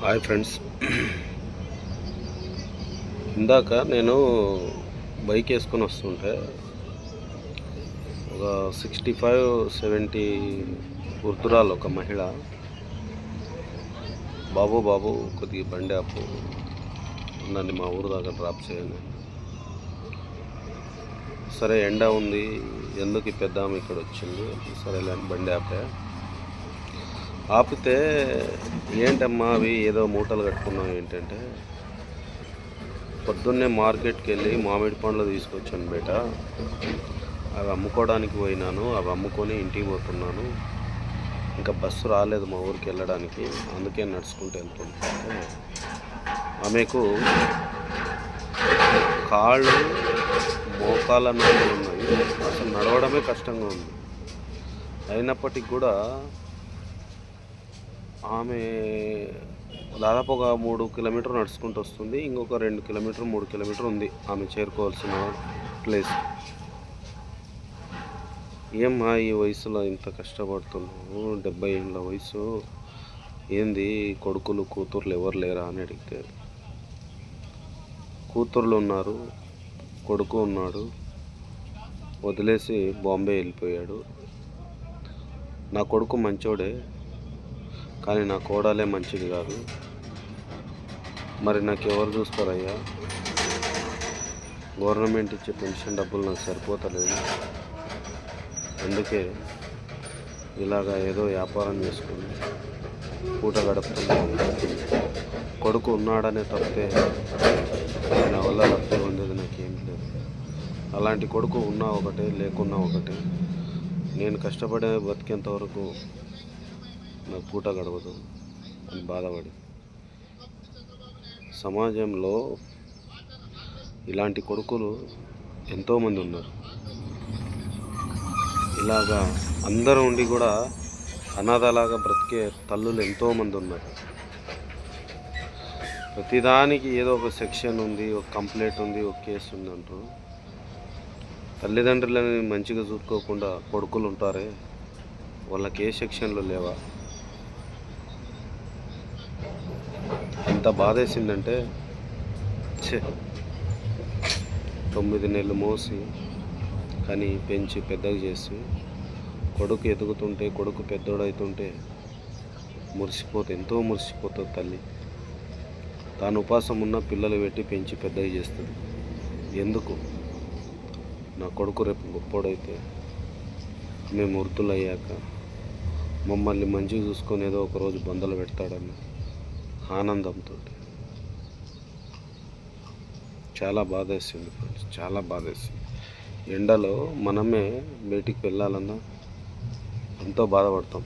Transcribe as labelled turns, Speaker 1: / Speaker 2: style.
Speaker 1: Hi friends, ఇందాక నేను bike వేసుకొని వస్తుంటే ఒక 65-70 వృద్ధురాలు ఒక మహిళ, బాబు కొద్దిగా బండి ఆపు, నన్ను మా ఊరు దాకా డ్రాప్ చేయండి. సరే, ఎండ ఉంది, ఎందుకు ఈ పెద్ద ఆమె ఇక్కడ వచ్చింది, సరే ఇలాంటి బండి ఆపితే ఏంటమ్మా అవి ఏదో మూటలు కట్టుకున్నాం ఏంటంటే, పొద్దున్నే మార్కెట్కి వెళ్ళి మామిడి పండ్లు తీసుకొచ్చాను బేట, అవి అమ్ముకోవడానికి పోయినాను, అవి అమ్ముకొని ఇంటికి పోతున్నాను, ఇంకా బస్సు రాలేదు మా ఊరికి వెళ్ళడానికి, అందుకే నడుచుకుంటూ వెళ్తుంటే ఆమెకు కాళ్ళు మోకాళ్ళ నొప్పులు ఉన్నాయి, అసలు నడవడమే కష్టంగా ఉంది. అయినప్పటికీ కూడా ఆమె దాదాపు ఒక 3 కిలోమీటర్లు నడుచుకుంటూ వస్తుంది, ఇంకొక 2 కిలోమీటర్ 3 కిలోమీటర్ ఉంది ఆమె చేరుకోవాల్సిన ప్లేస్. ఏమ్మా ఈ వయసులో ఇంత కష్టపడుతున్నావు, 70 ఏళ్ళ వయసు, ఏంది కొడుకులు కూతుర్లు ఎవరు లేరా అని అడిగితే, కూతుర్లు ఉన్నారు, కొడుకు ఉన్నాడు, వదిలేసి బాంబే వెళ్ళిపోయాడు. నా కొడుకు మంచోడే, కానీ నా కోడలే మంచిది కాదు, మరి నాకు ఎవరు చూస్తారయ్యా, గవర్నమెంట్ ఇచ్చే పెన్షన్ డబ్బులు నాకు సరిపోతలేదు, అందుకే ఇలాగా ఏదో వ్యాపారం చేసుకుని పూట గడుపుతున్నాను. కొడుకు ఉన్నాడనే తప్పితే నా వల్ల లబ్ధి పొందేది నాకేం లేదు. అలాంటి కొడుకు ఉన్నా ఒకటే, లేకున్నా ఒకటే, నేను కష్టపడే బతికేంత వరకు నాకు పూట గడవదు అని బాధపడి, సమాజంలో ఇలాంటి కొడుకులు ఎంతోమంది ఉన్నారు. ఇలాగా అందరూ ఉండి కూడా అనాథలాగా బ్రతికే తల్లులు ఎంతోమంది ఉన్నారు. ప్రతిదానికి ఏదో ఒక సెక్షన్ ఉంది, ఒక కంప్లైంట్ ఉంది, ఒక కేసు ఉంది అంటూ తల్లిదండ్రులని మంచిగా చూసుకోకుండా కొడుకులు ఉంటారే, వాళ్ళకి ఏ సెక్షన్లు లేవా? ఎంత బాధేసిందంటే, 9 నెలలు మోసి కానీ పెంచి పెద్దగా చేసి కొడుకు ఎదుగుతుంటే, కొడుకు పెద్దోడవుతుంటే ఎంతో మురిసిపోతుంది తల్లి. తాను ఉపాసం ఉన్న పిల్లలు పెట్టి పెంచి పెద్దగా చేస్తుంది. ఎందుకు? నా కొడుకు రేపు గొప్పోడైతే, మేము వృద్ధులు అయ్యాక మమ్మల్ని మంచిగా చూసుకొని ఏదో ఒకరోజు బంధలు పెడతాడన్న ఆనందంతో చాలా బాధేసింది ఫ్రెండ్స్, చాలా బాధేసింది. ఎండలో మనమే బయటికి వెళ్ళాలన్నా ఎంతో బాధపడతాం.